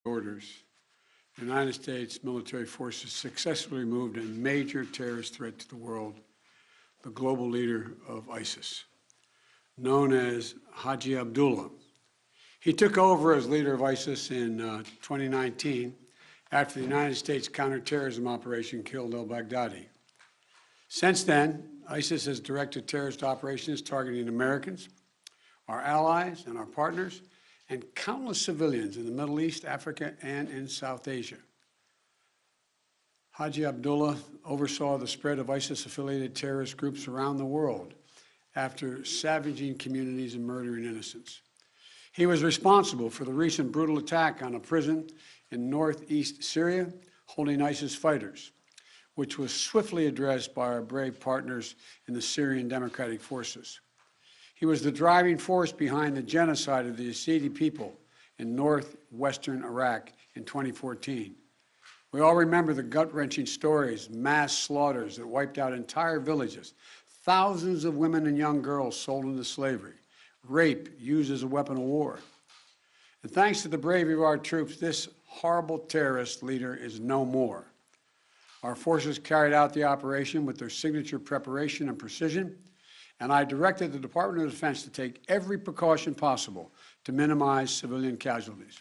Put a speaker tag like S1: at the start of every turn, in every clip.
S1: orders, the United States military forces successfully removed a major terrorist threat to the world, the global leader of ISIS, known as Haji Abdullah. He took over as leader of ISIS in 2019 after the United States counterterrorism operation killed al-Baghdadi. Since then, ISIS has directed terrorist operations targeting Americans, our allies and our partners, and countless civilians in the Middle East, Africa, and in South Asia. Haji Abdullah oversaw the spread of ISIS-affiliated terrorist groups around the world after savaging communities and murdering innocents. He was responsible for the recent brutal attack on a prison in northeast Syria holding ISIS fighters, which was swiftly addressed by our brave partners in the Syrian Democratic Forces. He was the driving force behind the genocide of the Yazidi people in northwestern Iraq in 2014. We all remember the gut-wrenching stories, mass slaughters that wiped out entire villages, thousands of women and young girls sold into slavery, rape used as a weapon of war. And thanks to the bravery of our troops, this horrible terrorist leader is no more. Our forces carried out the operation with their signature preparation and precision, and I directed the Department of Defense to take every precaution possible to minimize civilian casualties.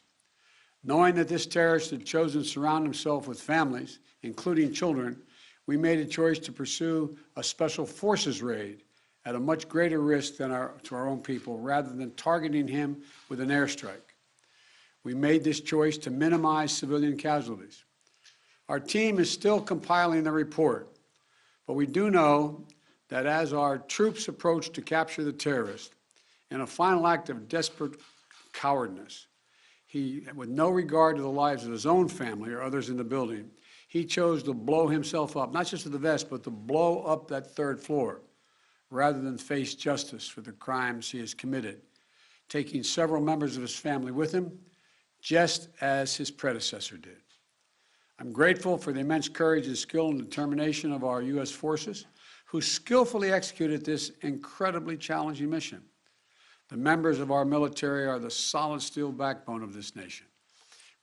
S1: Knowing that this terrorist had chosen to surround himself with families, including children, we made a choice to pursue a special forces raid at a much greater risk than to our own people, rather than targeting him with an airstrike. We made this choice to minimize civilian casualties. Our team is still compiling the report, but we do know that as our troops approach to capture the terrorist, in a final act of desperate cowardness, he, with no regard to the lives of his own family or others in the building, he chose to blow himself up, not just with the vest, but to blow up that third floor, rather than face justice for the crimes he has committed, taking several members of his family with him, just as his predecessor did. I'm grateful for the immense courage and skill and determination of our U.S. forces, who skillfully executed this incredibly challenging mission. The members of our military are the solid steel backbone of this nation,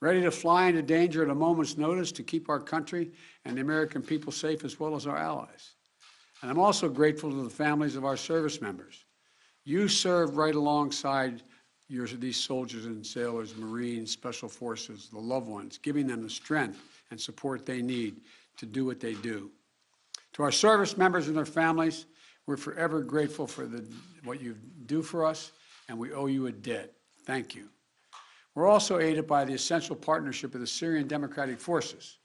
S1: ready to fly into danger at a moment's notice to keep our country and the American people safe, as well as our allies. And I'm also grateful to the families of our service members. You served right alongside these soldiers and sailors, Marines, Special Forces, the loved ones, giving them the strength and support they need to do what they do. To our service members and their families, we're forever grateful for what you do for us, and we owe you a debt. Thank you. We're also aided by the essential partnership of the Syrian Democratic Forces.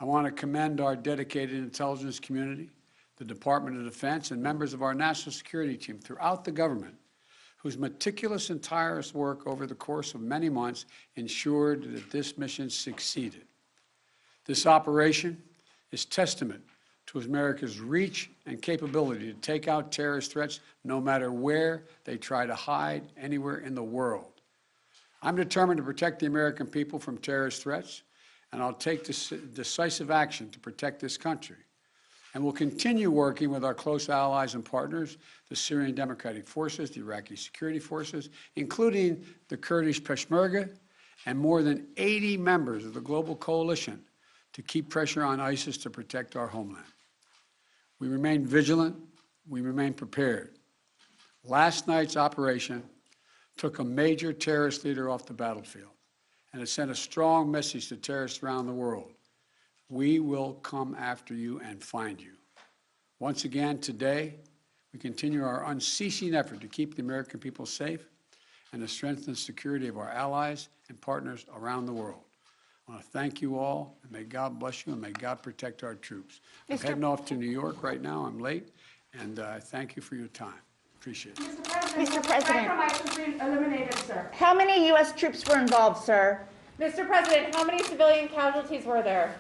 S1: I want to commend our dedicated intelligence community, the Department of Defense, and members of our national security team throughout the government, whose meticulous and tireless work over the course of many months ensured that this mission succeeded. This operation is testament to America's reach and capability to take out terrorist threats no matter where they try to hide anywhere in the world. I'm determined to protect the American people from terrorist threats, and I'll take decisive action to protect this country. And we'll continue working with our close allies and partners, the Syrian Democratic Forces, the Iraqi security forces, including the Kurdish Peshmerga, and more than 80 members of the global coalition to keep pressure on ISIS to protect our homeland. We remain vigilant. We remain prepared. Last night's operation took a major terrorist leader off the battlefield, and it sent a strong message to terrorists around the world. We will come after you and find you. Once again, today, we continue our unceasing effort to keep the American people safe and to strengthen the security of our allies and partners around the world. I want to thank you all, and may God bless you, and may God protect our troops. I'm heading off to New York right now. I'm late, and I thank you for your time. Appreciate it.
S2: Mr. President,
S3: Compromise been eliminated, sir.
S2: how many U.S. troops were involved, sir?
S3: Mr. President, how many civilian casualties were there?